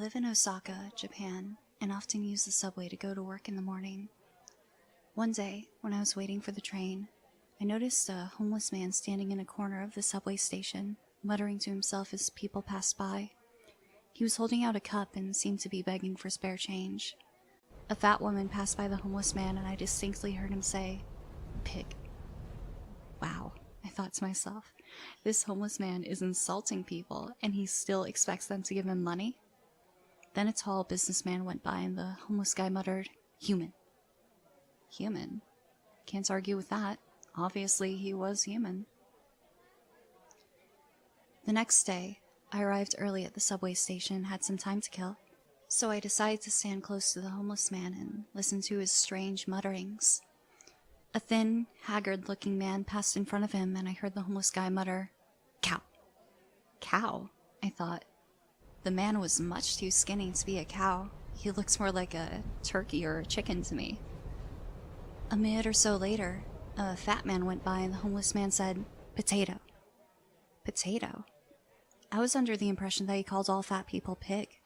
live in Osaka, Japan, and often use the subway to go to work in the morning. One day, when I was waiting for the train, I noticed a homeless man standing in a corner of the subway station, muttering to himself as people passed by. He was holding out a cup and seemed to be begging for spare change. A fat woman passed by the homeless man and I distinctly heard him say, "Pig." Wow, I thought to myself, this homeless man is insulting people and he still expects them to give him money? Then a tall businessman went by and the homeless guy muttered, "Human." Human? Can't argue with that. Obviously, he was human. The next day, I arrived early at the subway station and had some time to kill, so I decided to stand close to the homeless man and listen to his strange mutterings. A thin, haggard-looking man passed in front of him and I heard the homeless guy mutter, "Cow." Cow? I thought. The man was much too skinny to be a cow. He looks more like a turkey or a chicken to me. A minute or so later, a fat man went by and the homeless man said, "Potato." Potato? I was under the impression that he called all fat people pig.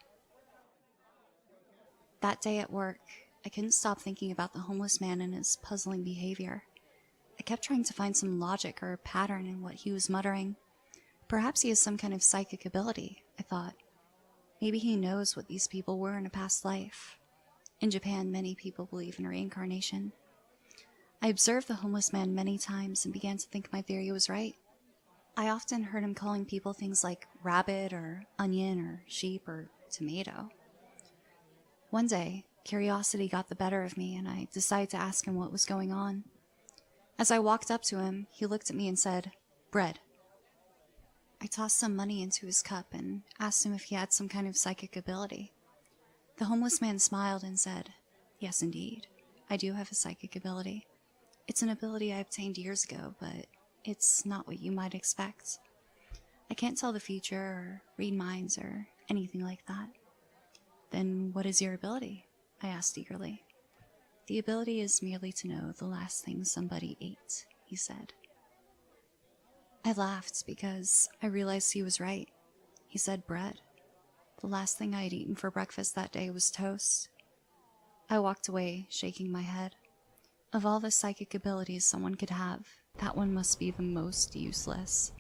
That day at work, I couldn't stop thinking about the homeless man and his puzzling behavior. I kept trying to find some logic or pattern in what he was muttering. Perhaps he has some kind of psychic ability, I thought. Maybe he knows what these people were in a past life. In Japan, many people believe in reincarnation. I observed the homeless man many times and began to think my theory was right. I often heard him calling people things like rabbit or onion or sheep or tomato. One day, curiosity got the better of me and I decided to ask him what was going on. As I walked up to him, he looked at me and said, "Bread." I tossed some money into his cup and asked him if he had some kind of psychic ability. The homeless man smiled and said, "Yes, indeed. I do have a psychic ability. It's an ability I obtained years ago, but it's not what you might expect. I can't tell the future or read minds or anything like that." "Then what is your ability?" I asked eagerly. "The ability is merely to know the last thing somebody ate," he said. I laughed because I realized he was right. He said bread. The last thing I had eaten for breakfast that day was toast. I walked away, shaking my head. Of all the psychic abilities someone could have, that one must be the most useless.